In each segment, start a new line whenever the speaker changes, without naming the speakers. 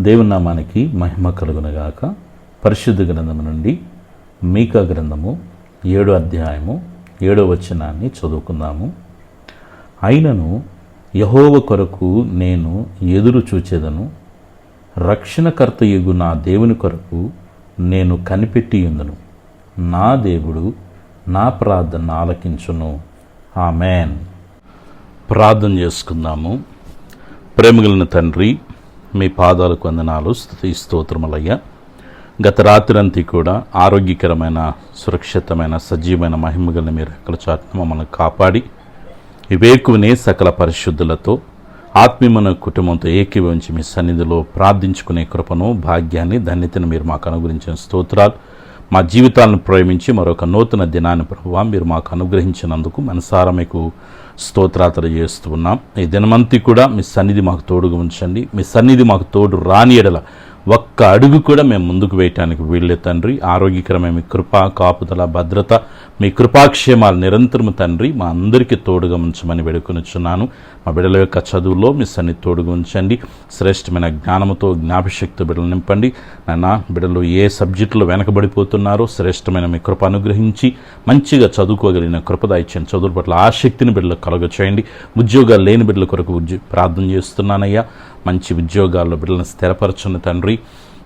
దేవుని నామానికి మహిమ కలుగునగాక. పరిశుద్ధ గ్రంథము నుండి మీకా గ్రంథము 7వ అధ్యాయము 7వ వచనాన్ని చదువుకుందాము. అయినను యెహోవా కొరకు నేను ఎదురు చూచెదను, రక్షణకర్త యగు నా దేవుని కొరకు నేను కనిపెట్టియుందును. నా దేవుడు నా ప్రార్థన ఆలకించును. ఆమేన్. ప్రార్థన చేసుకుందాము. ప్రేమగలిగిన తండ్రి, మీ పాదాలకు వందనాలు, స్తుతి స్తోత్రములయ్యా. గత రాత్రంతా కూడా ఆరోగ్యకరమైన, సురక్షితమైన, సజీవమైన మహిమగలిని మీరు రెక్కల చాటున మమ్మల్ని కాపాడి వివేకునే సకల పరిశుద్ధులతో ఆత్మీయమైన కుటుంబంతో ఏకీభవించి మీ సన్నిధిలో ప్రార్థించుకునే కృపను, భాగ్యాన్ని, ధన్యతను మీరు మాకు అనుగ్రహించిన స్తోత్రాలు. మా జీవితాలను ప్రేమించి మరొక నూతన దినాన్ని ప్రభువా మీరు మాకు అనుగ్రహించినందుకు మనసారా మీకు స్తోత్రాలు చేస్తూ ఉన్నాం. ఈ దినమంతా కూడా మీ సన్నిధి మాకు తోడుగా ఉంచండి. మీ సన్నిధి మాకు తోడు రాని ఎడల ఒక్క అడుగు కూడా మేము ముందుకు వేయటానికి వీళ్ళే తండ్రి. ఆరోగ్యకరమైన మీ కృపా, కాపుదల, భద్రత, మీ కృపాక్షేమాలు నిరంతరము తండ్రి మా అందరికీ తోడుగా ఉంచమని వేడుకొనిచున్నాను. మా బిడ్డల యొక్క చదువులో మీ సన్నిధి తోడుగా ఉంచండి. శ్రేష్టమైన జ్ఞానంతో, జ్ఞాపశక్తి బిడ్డలు నింపండి. నాన్న, బిడ్డలు ఏ సబ్జెక్టులో వెనకబడిపోతున్నారో శ్రేష్టమైన మీ కృప అనుగ్రహించి మంచిగా చదువుకోగలిగిన కృప దయచేయండి. చదువు పట్ల ఆసక్తిని బిడ్డలకు కలుగచేయండి. ఉద్యోగాలు లేని బిడ్డల కొరకు ప్రార్థన చేస్తున్నానయ్యా. మంచి ఉద్యోగాల్లో బిడ్డలను స్థిరపరచండి తండ్రి.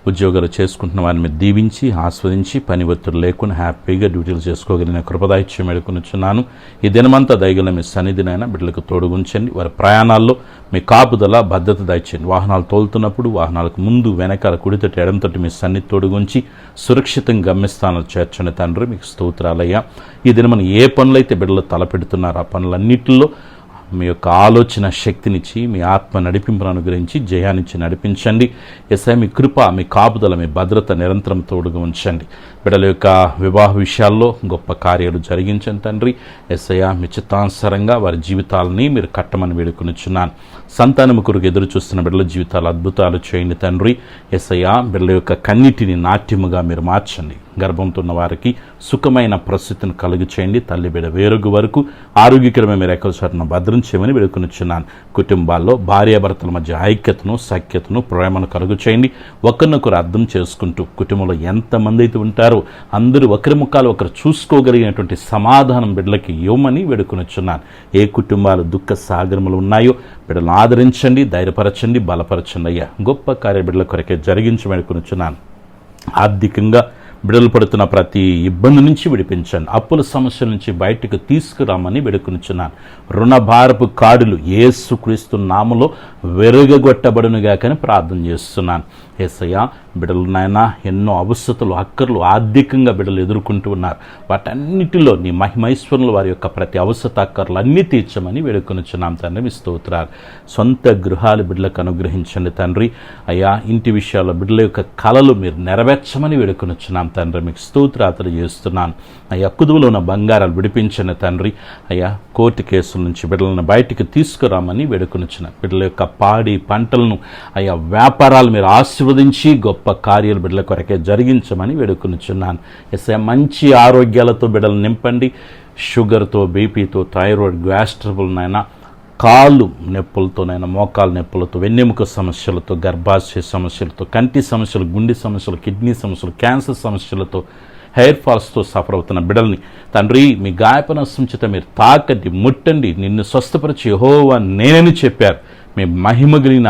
ఉద్యోగాలు చేసుకుంటున్న వారిని మీరు దీవించి ఆస్వాదించి పని ఒత్తిడి లేకుండా హ్యాపీగా డ్యూటీలు చేసుకోగలిగిన కృపదాయిత్యం వేడుకొనిచున్నాను. ఈ దినమంతా దయగల మీ సన్నిధినైనా బిడ్డలకు తోడుగుంచండి. వారి ప్రయాణాల్లో మీ కాపుదల, భద్రత దయచేయండి. వాహనాలు తోలుతున్నప్పుడు వాహనాలకు ముందు, వెనకాల, కుడితోటి, ఎడంతోటి మీ సన్నిధి తోడుగుంచి సురక్షితంగా గమ్యస్థానాలు చేర్చండి తండ్రి. మీకు స్తోత్రాలయ్యా. ఈ దినమని ఏ పనులైతే బిడ్డలు తలపెడుతున్నారో ఆ పనులన్నింటిలో మీ యొక్క ఆలోచన శక్తినిచ్చి, మీ ఆత్మ నడిపింపును అనుగ్రహించి జయాన్నిచ్చి నడిపించండి. ఎస్ఐ మీ కృప, మీ కాపుదల, మీ భద్రత నిరంతరం తోడుగా ఉంచండి. బిడ్డల యొక్క వివాహ విషయాల్లో గొప్ప కార్యాలు జరిగించండి తండ్రి. ఎస్ఐ మీ చిత్తానుసారంగా వారి జీవితాలని మీరు కట్టమని వేడుకొనిచున్నాను. సంతానము కొరకు ఎదురు చూస్తున్న బిడ్డల జీవితాలు అద్భుతాలు చేయండి తండ్రి. ఎస్ఐ బిడ్డల యొక్క కన్నిటిని నాట్యముగా మీరు మార్చండి. గర్భంతో ఉన్న వారికి సుఖమైన పరిస్థితిని కలుగు చేయండి. తల్లి బిడ్డ వేరొక వరకు ఆరోగ్యకరమైన మీరు ఎక్కడ చోటన భద్రం చేయమని వేడుకొనిచున్నాను. కుటుంబాల్లో భార్యాభర్తల మధ్య ఐక్యతను, సఖ్యతను, ప్రేమను కలుగు చేయండి. ఒకరినొకరు అర్థం చేసుకుంటూ కుటుంబంలో ఎంతమంది అయితే ఉంటారో అందరూ ఒకరి ముఖాలు ఒకరు చూసుకోగలిగినటువంటి సమాధానం బిడ్డలకి ఇవ్వమని వేడుకొనిచున్నాను. ఏ కుటుంబాలు దుఃఖ సాగరములు ఉన్నాయో బిడ్డలను ఆదరించండి, ధైర్యపరచండి, బలపరచండి అయ్యా. గొప్ప కార్య బిడ్డల కొరకే జరిగించి వేడుకొనిచున్నాను. ఆర్థికంగా బిడ్డలు పడుతున్న ప్రతి ఇబ్బంది నుంచి విడిపించండి. అప్పుల సమస్యల నుంచి బయటకు తీసుకురామని వేడుకొనిచున్నాను. రుణభారపు కాడులు యేసుక్రీస్తు నామములో వెరగొట్టబడునుగా కానీ ప్రార్థన చేస్తున్నాను. యేసయ్య, బిడ్డలు నాయన ఎన్నో అవసరతలు, అక్కర్లు ఆర్థికంగా బిడ్డలు ఎదుర్కొంటూ ఉన్నారు. వాటన్నిటిలో నీ మహిమైశ్వరులు వారి యొక్క ప్రతి అవసరత, అక్కర్లు అన్నీ తీర్చమని వేడుకొనిచున్నాం తండ్రి. మీ స్తోత్రాలు. సొంత గృహాలు బిడ్డలకు అనుగ్రహించండి తండ్రి. అయ్యా, ఇంటి విషయాల్లో బిడ్డల యొక్క కలలు మీరు నెరవేర్చమని వేడుకొనిచున్నాం తండ్రి. మీకు స్తోత్రాలు చేస్తున్నాను. అయ్యా, కుదువులో ఉన్న బంగారాలు విడిపించండి తండ్రి. అయ్యా, కోర్టు కేసుల నుంచి బిడ్డలను బయటికి తీసుకురామని వేడుకొనిచున్నాను. బిడ్డల యొక్క పాడి పంటలను, అయ్యా, వ్యాపారాలు మీరు ఆశీర్వదించి గొప్ప కార్యాలు బిడ్డల కొరకే జరిగించమని వేడుకొనిచున్నాను. ఎస్ఐ మంచి ఆరోగ్యాలతో బిడ్డలు నింపండి. షుగర్తో, బీపీతో, థైరాయిడ్, గ్యాస్ట్రబుల్నైనా, కాళ్ళు నొప్పులతోనైనా, మోకాలు నొప్పులతో, వెన్నెముక సమస్యలతో, గర్భాశయ సమస్యలతో, కంటి సమస్యలు, గుండె సమస్యలు, కిడ్నీ సమస్యలు, క్యాన్సర్ సమస్యలతో, హెయిర్ ఫాల్స్తో సఫర్ అవుతున్న బిడ్డల్ని తండ్రి మీ గాయపనస్సం చేత మీరు తాకండి, ముట్టండి. నిన్ను స్వస్థపరిచి యెహోవా నేనని చెప్పారు. మీ మహిమగిలిన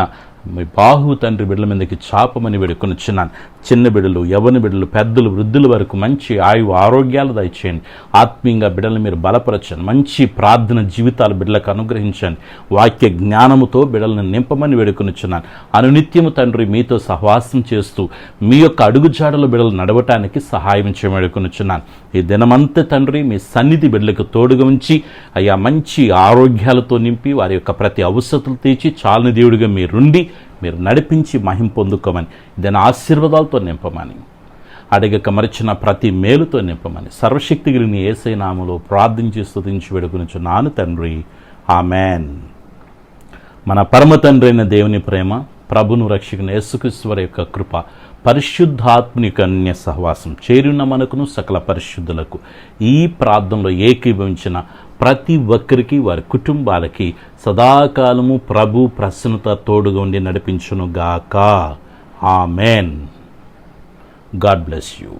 మీ బాహు తండ్రి బిడ్డల మీదకి చాపమని వేడుకొనిచున్నాను. చిన్న బిడ్డలు, యవ్వన బిడ్డలు, పెద్దలు, వృద్ధుల వరకు మంచి ఆయువు, ఆరోగ్యాలు దయచేయండి. ఆత్మీయంగా బిడ్డలను మీరు బలపరచండి. మంచి ప్రార్థన జీవితాలు బిడ్డలకు అనుగ్రహించండి. వాక్య జ్ఞానముతో బిడ్డలను నింపమని వేడుకొనిచున్నాను. అనునిత్యము తండ్రి మీతో సహవాసం చేస్తూ మీ యొక్క అడుగుజాడలో బిడ్డలు నడవటానికి సహాయం చేయమని వేడుకొనిచున్నాను. ఈ దినమంతా తండ్రి మీ సన్నిధి బిడ్డలకు తోడుగా ఉంచి అయ్యా మంచి ఆరోగ్యాలతో నింపి వారి యొక్క ప్రతి అవసరతలు తీర్చి చాలని దేవుడిగా మీరుండి మీరు నడిపించి మహిమ పొందుకోమని, దాని ఆశీర్వాదాలతో నింపమని, అడగక మరిచిన ప్రతి మేలుతో నింపమని సర్వశక్తి కలిగిన యేసయ్య నామములో ప్రార్థించి స్తుతించి వేడుకొనిచున్నాను తండ్రి. ఆమెన్. మన పరమ తండ్రి అయిన దేవుని ప్రేమ, ప్రభును రక్షకుని యేసుక్రీస్తు వారి యొక్క కృప, పరిశుద్ధాత్మని కన్య సహవాసం చేరిన మనకును సకల పరిశుద్ధులకు ఈ ప్రార్థనలో ఏకీభవించిన ప్రతి ఒక్కరికి వారి కుటుంబాలకి సదాకాలము ప్రభు ప్రసన్నత తోడుగా ఉండి నడిపించునుగాక. ఆమెన్. God bless you.